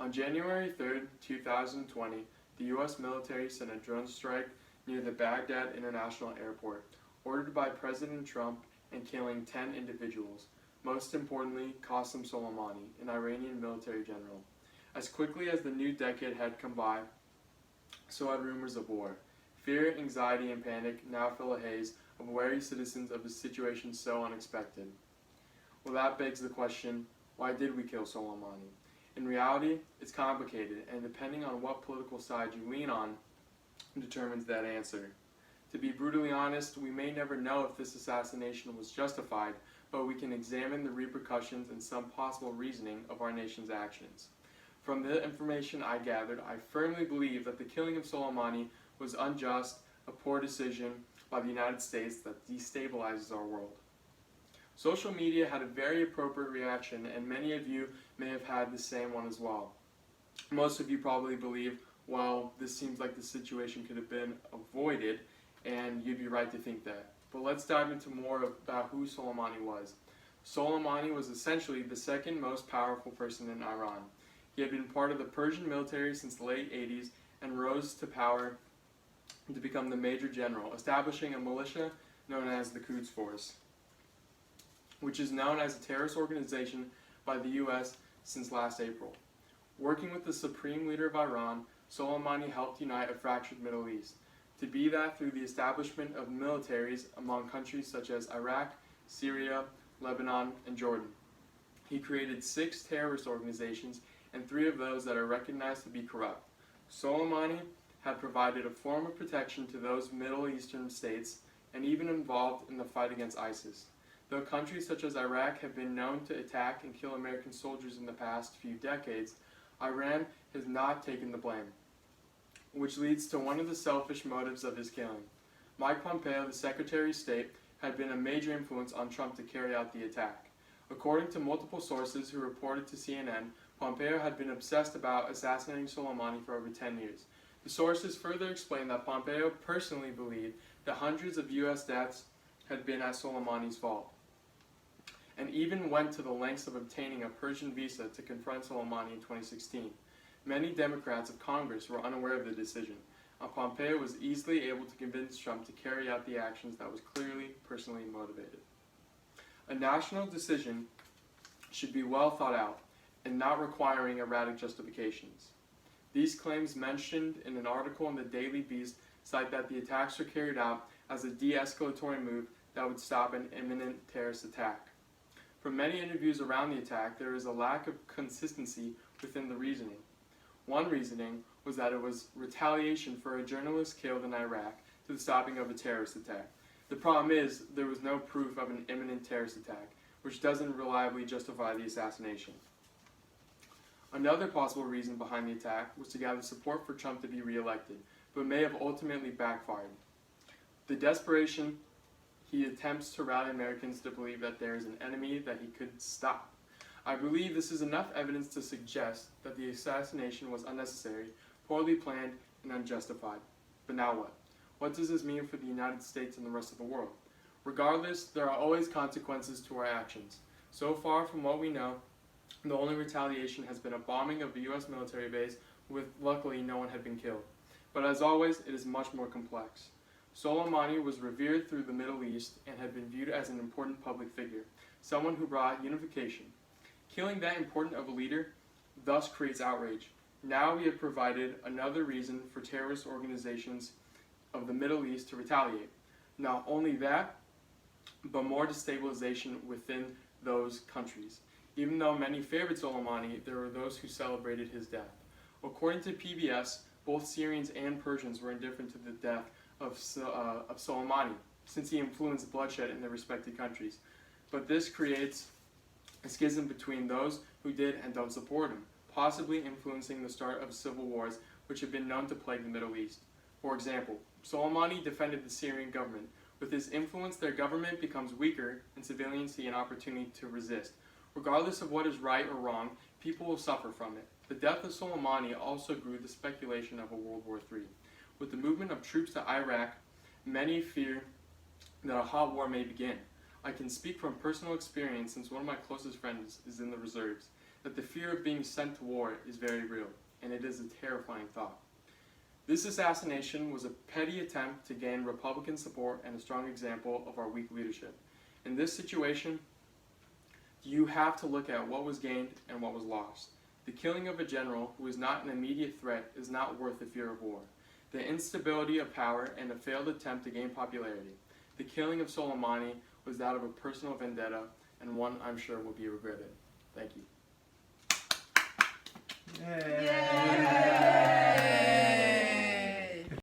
On January 3, 2020, the U.S. military sent a drone strike near the Baghdad International Airport, ordered by President Trump and killing 10 individuals, most importantly Qasem Soleimani, an Iranian military general. As quickly as the new decade had come by, so had rumors of war. Fear, anxiety, and panic now fill a haze of wary citizens of a situation so unexpected. Well, that begs the question, why did we kill Soleimani? In reality, it's complicated, and depending on what political side you lean on, determines that answer. To be brutally honest, we may never know if this assassination was justified, but we can examine the repercussions and some possible reasoning of our nation's actions. From the information I gathered, I firmly believe that the killing of Soleimani was unjust, a poor decision by the United States that destabilizes our world. Social media had a very appropriate reaction, and many of you may have had the same one as well. Most of you probably believe, well, this seems like the situation could have been avoided, and you'd be right to think that. But let's dive into more about who Soleimani was. Soleimani was essentially the second most powerful person in Iran. He had been part of the Persian military since the late 80s and rose to power to become the major general, establishing a militia known as the Quds Force, which is known as a terrorist organization by the U.S. since last April. Working with the supreme leader of Iran, Soleimani helped unite a fractured Middle East, to be that through the establishment of militaries among countries such as Iraq, Syria, Lebanon, and Jordan. He created 6 terrorist organizations and 3 of those that are recognized to be corrupt. Soleimani had provided a form of protection to those Middle Eastern states and even involved in the fight against ISIS. Though countries such as Iraq have been known to attack and kill American soldiers in the past few decades, Iran has not taken the blame, which leads to one of the selfish motives of his killing. Mike Pompeo, the Secretary of State, had been a major influence on Trump to carry out the attack. According to multiple sources who reported to CNN, Pompeo had been obsessed about assassinating Soleimani for over 10 years. The sources further explained that Pompeo personally believed that hundreds of U.S. deaths had been at Soleimani's fault, and even went to the lengths of obtaining a Persian visa to confront Soleimani in 2016. Many Democrats of Congress were unaware of the decision, and Pompeo was easily able to convince Trump to carry out the actions that was clearly personally motivated. A national decision should be well thought out and not requiring erratic justifications. These claims mentioned in an article in the Daily Beast cite that the attacks were carried out as a de-escalatory move that would stop an imminent terrorist attack. From many interviews around the attack, there is a lack of consistency within the reasoning. One reasoning was that it was retaliation for a journalist killed in Iraq to the stopping of a terrorist attack. The problem is, there was no proof of an imminent terrorist attack, which doesn't reliably justify the assassination. Another possible reason behind the attack was to gather support for Trump to be reelected, but may have ultimately backfired. The desperation he attempts to rally Americans to believe that there is an enemy that he could stop. I believe this is enough evidence to suggest that the assassination was unnecessary, poorly planned, and unjustified. But now what? What does this mean for the United States and the rest of the world? Regardless, there are always consequences to our actions. So far from what we know, the only retaliation has been a bombing of the U.S. military base, with luckily no one had been killed. But as always, it is much more complex. Soleimani was revered through the Middle East and had been viewed as an important public figure, someone who brought unification. Killing that important of a leader thus creates outrage. Now we have provided another reason for terrorist organizations of the Middle East to retaliate. Not only that, but more destabilization within those countries. Even though many favored Soleimani, there were those who celebrated his death. According to PBS, both Syrians and Persians were indifferent to the death of Soleimani, since he influenced bloodshed in their respective countries. But this creates a schism between those who did and don't support him, possibly influencing the start of civil wars which have been known to plague the Middle East. For example, Soleimani defended the Syrian government. With his influence, their government becomes weaker and civilians see an opportunity to resist. Regardless of what is right or wrong, people will suffer from it. The death of Soleimani also grew the speculation of a World War III. With the movement of troops to Iraq, many fear that a hot war may begin. I can speak from personal experience since one of my closest friends is in the reserves. but the fear of being sent to war is very real, and it is a terrifying thought. This assassination was a petty attempt to gain Republican support and a strong example of our weak leadership. In this situation, you have to look at what was gained and what was lost. The killing of a general who is not an immediate threat is not worth the fear of war. The instability of power and a failed attempt to gain popularity. The killing of Soleimani was that of a personal vendetta, and one I'm sure will be regretted. Thank you. Yay!